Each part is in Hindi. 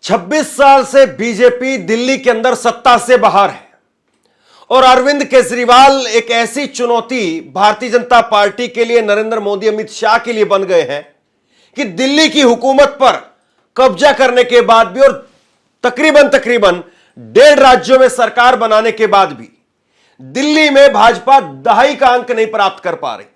26 साल से बीजेपी दिल्ली के अंदर सत्ता से बाहर है और अरविंद केजरीवाल एक ऐसी चुनौती भारतीय जनता पार्टी के लिए, नरेंद्र मोदी, अमित शाह के लिए बन गए हैं कि दिल्ली की हुकूमत पर कब्जा करने के बाद भी और तकरीबन 1.5 राज्यों में सरकार बनाने के बाद भी दिल्ली में भाजपा दहाई का अंक नहीं प्राप्त कर पा रही है।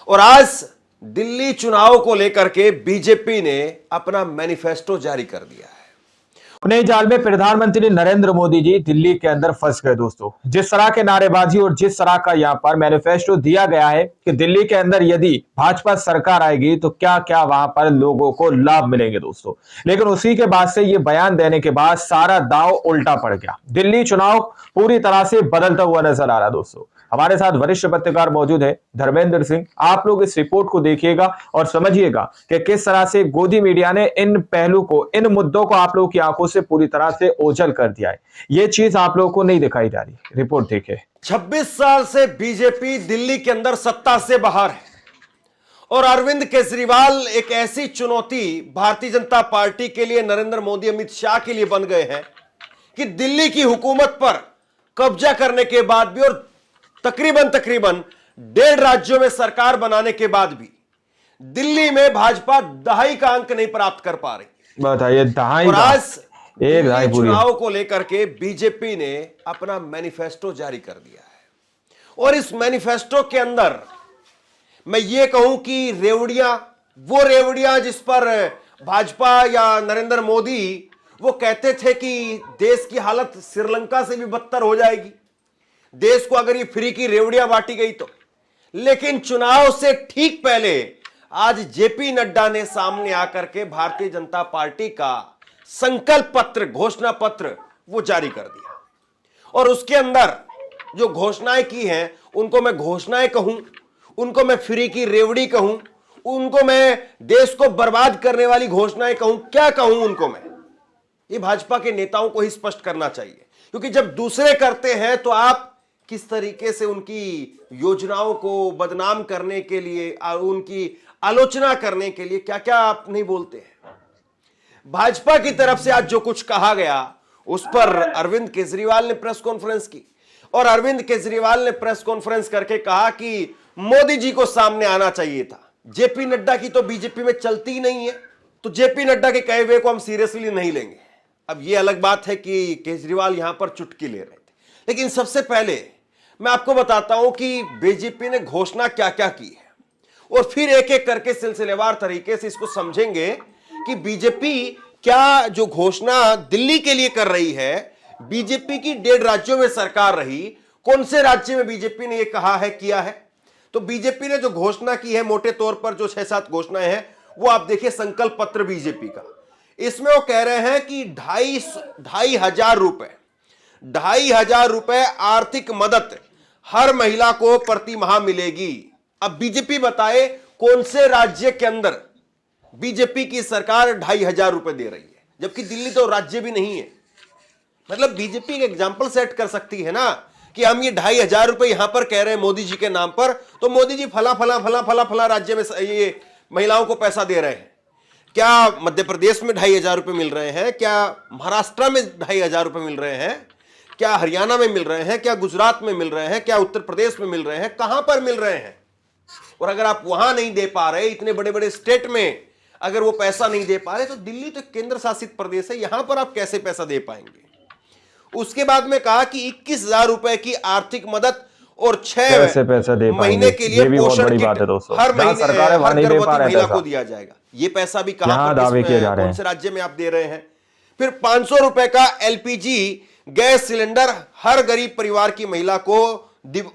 और आज दिल्ली चुनाव को लेकर के बीजेपी ने अपना मैनिफेस्टो जारी कर दिया है। अपने जाल में प्रधानमंत्री नरेंद्र मोदी जी दिल्ली के अंदर फंस गए दोस्तों। जिस तरह के नारेबाजी और जिस तरह का यहाँ पर मैनिफेस्टो दिया गया है कि दिल्ली के अंदर यदि भाजपा सरकार आएगी तो क्या क्या वहां पर लोगों को लाभ मिलेंगे दोस्तों। लेकिन उसी के बाद से ये बयान देने के बाद सारा दांव उल्टा पड़ गया। दिल्ली चुनाव पूरी तरह से बदलता हुआ नजर आ रहा दोस्तों। हमारे साथ वरिष्ठ पत्रकार मौजूद है धर्मेंद्र सिंह। आप लोग इस रिपोर्ट को देखिएगा और समझिएगा कि किस तरह से गोदी मीडिया ने इन पहलू को, इन मुद्दों को आप लोगों की आंखों से पूरी तरह से ओझल कर दिया है। ये चीज आप लोगों को नहीं दिखाई जा रही। रिपोर्ट देखिए। 26 साल से बीजेपी दिल्ली के अंदर सत्ता से बाहर है और अरविंद केजरीवाल एक ऐसी चुनौती भारतीय जनता पार्टी के लिए, नरेंद्र मोदी, अमित शाह के लिए बन गए हैं कि दिल्ली की हुकूमत पर कब्जा करने के बाद भी और तकरीबन 1.5 राज्यों में सरकार बनाने के बाद भी दिल्ली में भाजपा दहाई का अंक नहीं प्राप्त कर पा रही। बताइए दहाई। और आज एक दहाई चुनाव को लेकर के बीजेपी ने अपना मैनिफेस्टो जारी कर दिया है और इस मैनिफेस्टो के अंदर मैं ये कहूं कि वो रेवड़ियां जिस पर भाजपा या नरेंद्र मोदी वो कहते थे कि देश की हालत श्रीलंका से भी बदतर हो जाएगी देश को अगर ये फ्री की रेवड़ियां बांटी गई तो। लेकिन चुनाव से ठीक पहले आज जेपी नड्डा ने सामने आकर के भारतीय जनता पार्टी का संकल्प पत्र, घोषणा पत्र वो जारी कर दिया और उसके अंदर जो घोषणाएं की हैं उनको मैं घोषणाएं कहूं, उनको मैं फ्री की रेवड़ी कहूं, उनको मैं देश को बर्बाद करने वाली घोषणाएं कहूं, क्या कहूं उनको मैं, ये भाजपा के नेताओं को ही स्पष्ट करना चाहिए। क्योंकि जब दूसरे करते हैं तो आप किस तरीके से उनकी योजनाओं को बदनाम करने के लिए और उनकी आलोचना करने के लिए क्या क्या आप नहीं बोलते हैं। भाजपा की तरफ से आज जो कुछ कहा गया उस पर अरविंद केजरीवाल ने प्रेस कॉन्फ्रेंस की और अरविंद केजरीवाल ने प्रेस कॉन्फ्रेंस करके कहा कि मोदी जी को सामने आना चाहिए था। जेपी नड्डा की तो बीजेपी में चलती ही नहीं है, तो जेपी नड्डा के कहे हुए को हम सीरियसली नहीं लेंगे। अब यह अलग बात है कि केजरीवाल यहां पर चुटकी ले रहे थे, लेकिन सबसे पहले मैं आपको बताता हूं कि बीजेपी ने घोषणा क्या क्या की है और फिर एक एक करके सिलसिलेवार तरीके से इसको समझेंगे कि बीजेपी क्या जो घोषणा दिल्ली के लिए कर रही है। बीजेपी की 1.5 राज्यों में सरकार रही, कौन से राज्य में बीजेपी ने यह कहा है, किया है। तो बीजेपी ने जो घोषणा की है, मोटे तौर पर जो 6-7 घोषणाएं हैं वो आप देखिए संकल्प पत्र बीजेपी का। इसमें वो कह रहे हैं कि 2,500 रुपए आर्थिक मदद हर महिला को प्रति माह मिलेगी। अब बीजेपी बताए कौन से राज्य के अंदर बीजेपी की सरकार 2,500 रुपए दे रही है, जबकि दिल्ली तो राज्य भी नहीं है। मतलब बीजेपी एक एग्जाम्पल सेट कर सकती है ना कि हम ये 2,500 रुपए यहां पर कह रहे हैं मोदी जी के नाम पर, तो मोदी जी फला फला फला फला फला राज्य में ये महिलाओं को पैसा दे रहे हैं। क्या मध्य प्रदेश में 2,500 रुपए मिल रहे हैं, क्या महाराष्ट्र में 2,500 रुपए मिल रहे हैं, क्या हरियाणा में मिल रहे हैं, क्या गुजरात में मिल रहे हैं, क्या उत्तर प्रदेश में मिल रहे हैं, कहां पर मिल रहे हैं। और अगर आप वहां नहीं दे पा रहे, इतने बड़े बड़े स्टेट में अगर वो पैसा नहीं दे पा रहे, तो दिल्ली तो केंद्र शासित प्रदेश है, यहां पर आप कैसे पैसा दे पाएंगे। उसके बाद में कहा कि 21,000 रुपए की आर्थिक मदद और 6 महीने के लिए पोषण किट हर महीने हर गर्भवती महिला को दिया जाएगा। ये पैसा भी कहां पर, कौन से राज्य में आप दे रहे हैं। फिर 500 रुपए का एलपीजी गैस सिलेंडर हर गरीब परिवार की महिला को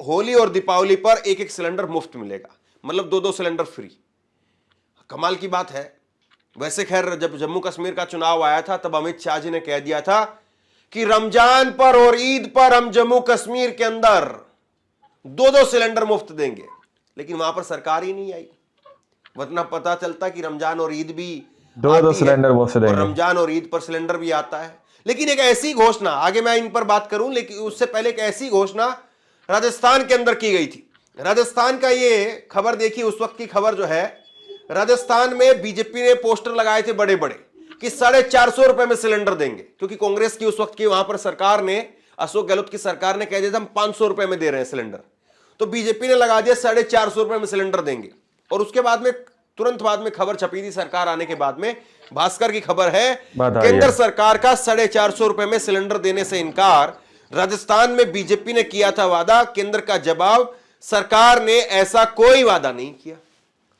होली और दीपावली पर एक सिलेंडर मुफ्त मिलेगा, मतलब 2 सिलेंडर फ्री। कमाल की बात है। वैसे खैर जब जम्मू कश्मीर का चुनाव आया था तब अमित शाह जी ने कह दिया था कि रमजान पर और ईद पर हम जम्मू कश्मीर के अंदर 2 सिलेंडर मुफ्त देंगे, लेकिन वहां पर सरकार ही नहीं आई। वरना पता चलता कि रमजान और ईद भी 2 सिलेंडर मुफ्त देंगे, रमजान और ईद पर सिलेंडर भी आता है। लेकिन एक ऐसी घोषणा, आगे मैं इन पर बात करूं, लेकिन उससे पहले एक ऐसी घोषणा राजस्थान के अंदर की गई थी। राजस्थान का ये खबर देखिए, उस वक्त की खबर जो है, राजस्थान में बीजेपी ने पोस्टर लगाए थे बड़े बड़े कि 450 रुपए में सिलेंडर देंगे, क्योंकि कांग्रेस की उस वक्त की वहां पर सरकार ने, अशोक गहलोत की सरकार ने कह दिया था हम 500 रुपए में दे रहे हैं सिलेंडर, तो बीजेपी ने लगा दिया 450 रुपए में सिलेंडर देंगे। और उसके बाद में तुरंत बाद में खबर छपी थी सरकार आने के बाद में, भास्कर की खबर है, केंद्र सरकार का 450 रुपए में सिलेंडर देने से इनकार। राजस्थान में बीजेपी ने किया था वादा, केंद्र का जवाब, सरकार ने ऐसा कोई वादा नहीं किया।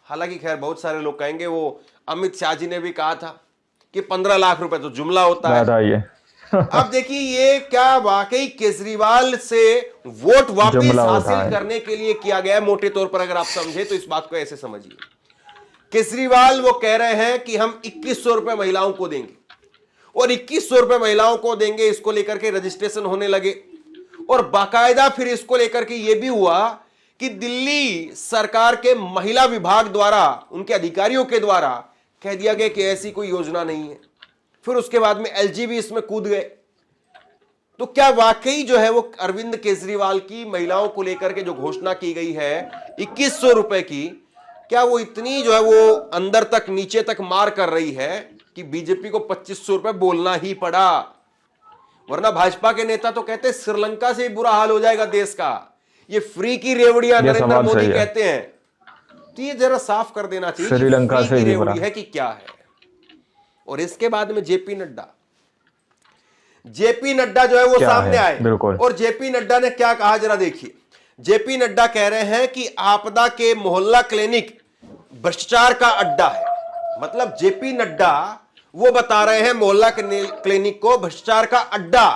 हालांकि खैर बहुत सारे लोग कहेंगे, वो अमित शाह जी ने भी कहा था कि 15 लाख रुपए तो जुमला होता है। अब देखिए ये क्या वाकई केजरीवाल से वोट वापस हासिल करने के लिए किया गया है? मोटे तौर पर अगर आप समझे तो इस बात को ऐसे समझिए, केजरीवाल वो कह रहे हैं कि हम 2100 रुपए महिलाओं को देंगे, और 2100 रुपए महिलाओं को देंगे, इसको लेकर के रजिस्ट्रेशन होने लगे। और बाकायदा फिर इसको लेकर के यह भी हुआ कि दिल्ली सरकार के महिला विभाग द्वारा, उनके अधिकारियों के द्वारा कह दिया गया कि ऐसी कोई योजना नहीं है। फिर उसके बाद में एलजी भी इसमें कूद गए। तो क्या वाकई जो है वो अरविंद केजरीवाल की महिलाओं को लेकर के जो घोषणा की गई है 2100 रुपए की, क्या वो इतनी जो है वो अंदर तक नीचे तक मार कर रही है कि बीजेपी को 2500 रुपए बोलना ही पड़ा? वरना भाजपा के नेता तो कहते हैं श्रीलंका से बुरा हाल हो जाएगा देश का, ये फ्री की रेवड़ियां नरेंद्र मोदी कहते हैं। तो ये जरा साफ कर देना चाहिए श्रीलंका से रेवड़ी है कि क्या है। और इसके बाद में जेपी नड्डा जो है वो सामने आए, और जेपी नड्डा ने क्या कहा जरा देखिए। जेपी नड्डा कह रहे हैं कि आपदा के मोहल्ला क्लिनिक भ्रष्टाचार का अड्डा है। मतलब जेपी नड्डा वो बता रहे हैं मोहल्ला क्लिनिक को भ्रष्टाचार का अड्डा।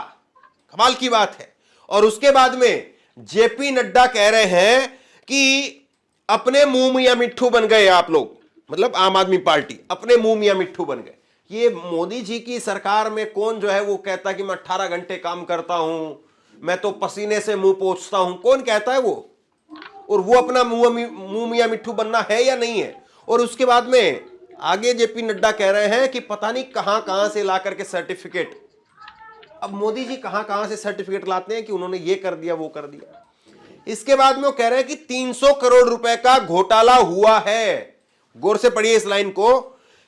कमाल की बात है। और उसके बाद में जेपी नड्डा कह रहे हैं कि अपने मुंह मियां मिट्ठू बन गए आप लोग, मतलब आम आदमी पार्टी अपने मुंह मियां मिट्ठू बन गए। ये मोदी जी की सरकार में कौन जो है वो कहता कि मैं 18 घंटे काम करता हूं, मैं तो पसीने से मुंह पोंछता हूं, कौन कहता है वो? और वो अपना मुंह मियां मिट्ठू बनना है या नहीं है? और उसके बाद में आगे जेपी नड्डा कह रहे हैं कि पता नहीं कहां से ला करके सर्टिफिकेट। अब मोदी जी कहां से सर्टिफिकेट लाते हैं कि उन्होंने ये कर दिया वो कर दिया। इसके बाद में वो कह रहे हैं कि 300 करोड़ रुपए का घोटाला हुआ है। गौर से पढ़िए इस लाइन को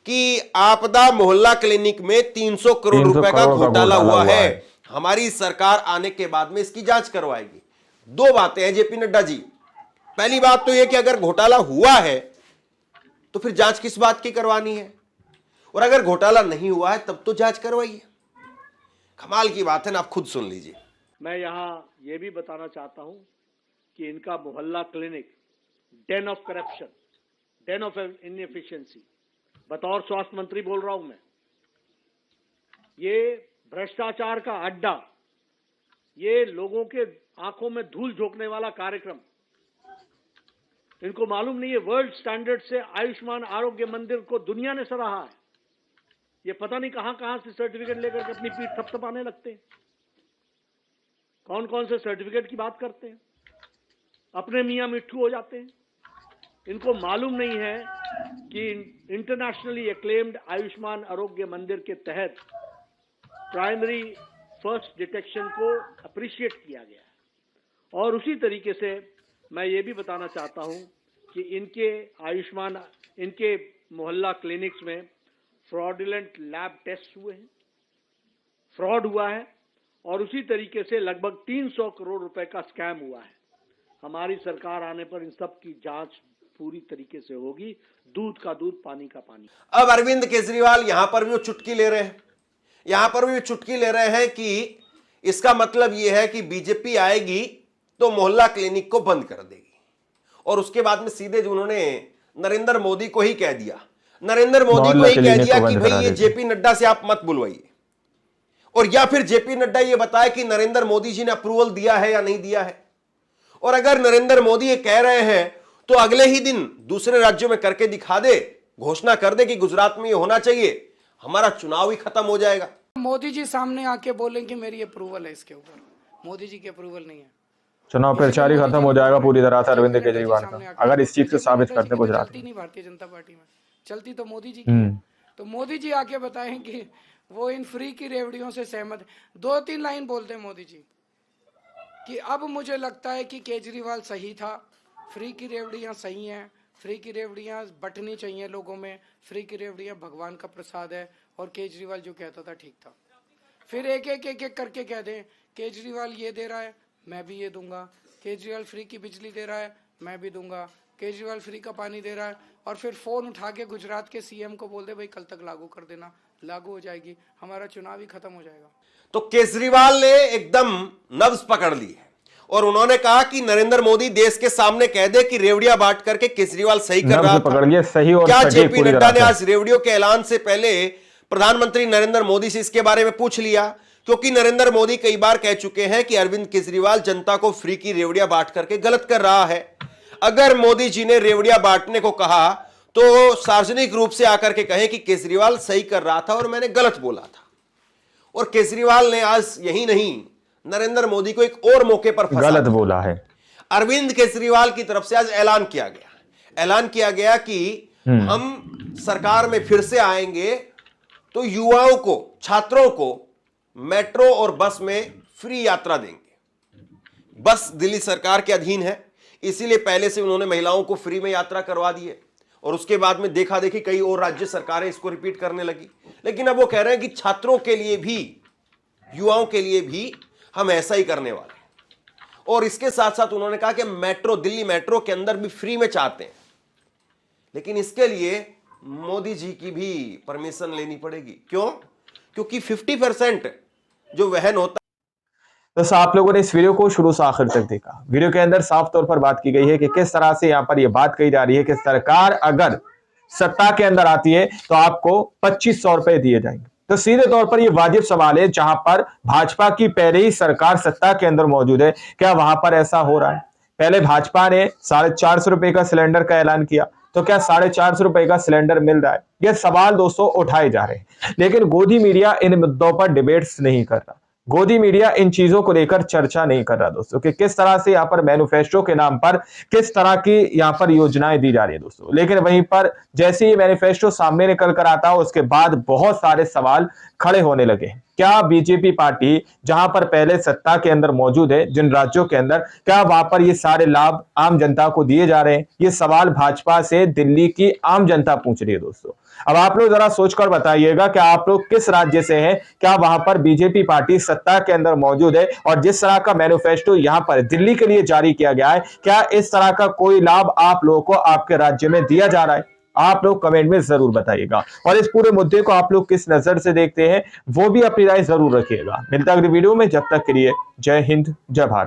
कि आपदा मोहल्ला क्लिनिक में 300 करोड़ रुपए का घोटाला हुआ है। हमारी सरकार आने के बाद में इसकी जांच करवाएगी। दो बातें हैं जेपी नड्डा जी। पहली बात तो यह कि अगर घोटाला हुआ है तो फिर जांच किस बात की करवानी है, और अगर घोटाला नहीं हुआ है तब तो जांच करवाइए। कमाल की बात है ना, आप खुद सुन लीजिए। मैं यहां यह भी बताना चाहता हूं कि इनका मोहल्ला clinic Dane of corruption, Dane of inefficiency, बतौर स्वास्थ्य मंत्री बोल रहा हूं मैं, ये भ्रष्टाचार का अड्डा, ये लोगों के आंखों में धूल झोंकने वाला कार्यक्रम। इनको मालूम नहीं है वर्ल्ड स्टैंडर्ड से आयुष्मान आरोग्य मंदिर को दुनिया ने सराहा है। ये पता नहीं कहां से सर्टिफिकेट लेकर के अपनी पीठ थपथपाने लगते हैं। कौन कौन से सर्टिफिकेट की बात करते हैं, अपने मियां मिट्ठू हो जाते हैं। इनको मालूम नहीं है कि इंटरनेशनली एक्लेम्ड आयुष्मान आरोग्य मंदिर के तहत प्राइमरी फर्स्ट डिटेक्शन को अप्रिशिएट किया गया है। और उसी तरीके से मैं ये भी बताना चाहता हूं कि इनके मोहल्ला क्लिनिक्स में फ्रॉडुलेंट लैब टेस्ट हुए हैं, फ्रॉड हुआ है, और उसी तरीके से लगभग 300 करोड़ रुपए का स्कैम हुआ है। हमारी सरकार आने पर इन सब की जांच पूरी तरीके से होगी, दूध का दूध पानी का पानी। अब अरविंद केजरीवाल यहां पर भी वो चुटकी ले रहे हैं, यहां पर भी चुटकी ले रहे हैं कि इसका मतलब यह है कि बीजेपी आएगी तो मोहल्ला क्लिनिक को बंद कर देगी। और उसके बाद में सीधे जो उन्होंने नरेंद्र मोदी को ही कह दिया, नरेंद्र मोदी को ही कह दिया कि भाई ये जेपी नड्डा से आप मत बुलवाइए। और या फिर जेपी नड्डा ये बताए कि नरेंद्र मोदी जी ने अप्रूवल दिया है या नहीं दिया है। और अगर नरेंद्र मोदी ये कह रहे हैं तो अगले ही दिन दूसरे राज्यों में करके दिखा दे, घोषणा कर दे कि गुजरात में ये होना चाहिए, हमारा चुनाव ही खत्म हो जाएगा। मोदी जी सामने आके बोलें कि मेरी अप्रूवल है इसके ऊपर, मोदी जी की अप्रूवल नहीं है, चुनाव प्रचार ही खत्म हो जाएगा पूरी तरह से अरविंद केजरीवाल का, अगर इस चीज को साबित करते गुजरात में। नहीं भारतीय जनता पार्टी में चलती तो मोदी जी की, तो मोदी जी आके बताएं कि वो इन फ्री की रेवड़ियों से सहमत है। 2-3 लाइन बोलते हैं मोदी जी कि अब मुझे लगता है कि केजरीवाल सही था, फ्री की रेवड़ियां सही हैं, फ्री की रेवड़ियां बंटनी चाहिए लोगों में, फ्री की रेवड़ियां भगवान का प्रसाद है, और केजरीवाल जो कहता था ठीक था। फिर एक एक करके कह दें केजरीवाल ये दे रहा है मैं भी ये दूंगा, केजरीवाल फ्री की बिजली दे रहा है मैं भी दूंगा, केजरीवाल फ्री का पानी दे रहा है, और फिर फोन उठा के गुजरात के सीएम को बोल दे भाई कल तक लागू कर देना, लागू हो जाएगी, हमारा चुनाव ही खत्म हो जाएगा। तो केजरीवाल ने एकदम नब्ज पकड़ ली है और उन्होंने कहा कि नरेंद्र मोदी देश के सामने कह दे कि रेवड़ियां बांट करके केजरीवाल सही कर रहा था। पकड़ लिया सही और क्या जेपी नड्डा ने आज रेवड़ियों के ऐलान से पहले प्रधानमंत्री नरेंद्र मोदी से इसके बारे में पूछ लिया? क्योंकि नरेंद्र मोदी कई बार कह चुके हैं कि अरविंद केजरीवाल जनता को फ्री की रेवड़ियां बांट करके गलत कर रहा है। अगर मोदी जी ने रेवड़ियां बांटने को कहा तो सार्वजनिक रूप से आकर के कहें कि केजरीवाल सही कर रहा था और मैंने गलत बोला था। और केजरीवाल ने आज यही नहीं नरेंद्र मोदी को एक और मौके पर गलत बोला है। अरविंद केजरीवाल की तरफ से आज ऐलान किया गया कि हम सरकार में फिर से आएंगे तो युवाओं को, छात्रों को मेट्रो और बस में फ्री यात्रा देंगे। बस दिल्ली सरकार के अधीन है, इसीलिए पहले से उन्होंने महिलाओं को फ्री में यात्रा करवा दी है और उसके बाद में देखा देखी कई और राज्य सरकारें इसको रिपीट करने लगी। लेकिन अब वो कह रहे हैं कि छात्रों के लिए भी, युवाओं के लिए भी हम ऐसा ही करने वाले हैं। और इसके साथ साथ उन्होंने कहा कि मेट्रो, दिल्ली मेट्रो के अंदर भी फ्री में चाहते हैं, लेकिन इसके लिए मोदी जी की भी परमिशन लेनी पड़ेगी। क्यों? क्योंकि 50% जो वहन होता तो आप लोगों ने इस वीडियो को शुरू से आखिर तक देखा। वीडियो के अंदर साफ तौर पर बात की गई है कि किस तरह से यहां पर यह बात कही जा रही है कि सरकार अगर सत्ता के अंदर आती है तो आपको 2500 रुपए दिए जाएंगे। तो सीधे तौर पर यह वाजिब सवाल है, जहां पर भाजपा की पहले ही सरकार सत्ता के अंदर मौजूद है, क्या वहां पर ऐसा हो रहा है? पहले भाजपा ने 450 रुपए का सिलेंडर का ऐलान किया, तो क्या 450 रुपए का सिलेंडर मिल रहा है? यह सवाल दोस्तों उठाए जा रहे हैं, लेकिन गोदी मीडिया इन मुद्दों पर डिबेट्स नहीं कर रहा। गोदी मीडिया इन चीजों को लेकर चर्चा नहीं कर रहा दोस्तों कि किस तरह से यहाँ पर मैनिफेस्टो के नाम पर किस तरह की यहाँ पर योजनाएं दी जा रही है दोस्तों। लेकिन वहीं पर जैसे ही मैनिफेस्टो सामने निकल कर आता है उसके बाद बहुत सारे सवाल खड़े होने लगे। क्या बीजेपी पार्टी जहां पर पहले सत्ता के अंदर मौजूद है, जिन राज्यों के अंदर, क्या वहां पर ये सारे लाभ आम जनता को दिए जा रहे हैं? ये सवाल भाजपा से दिल्ली की आम जनता पूछ रही है दोस्तों। अब आप लोग जरा सोचकर बताइएगा कि आप लोग किस राज्य से हैं, क्या वहां पर बीजेपी पार्टी सत्ता के अंदर मौजूद है और जिस तरह का मैनिफेस्टो यहां पर दिल्ली के लिए जारी किया गया है, क्या इस तरह का कोई लाभ आप लोगों को आपके राज्य में दिया जा रहा है? आप लोग कमेंट में जरूर बताइएगा और इस पूरे मुद्दे को आप लोग किस नजर से देखते हैं वो भी अपनी राय जरूर रखिएगा। मिलता है अगली वीडियो में, जब तक के लिए जय हिंद, जय भारत।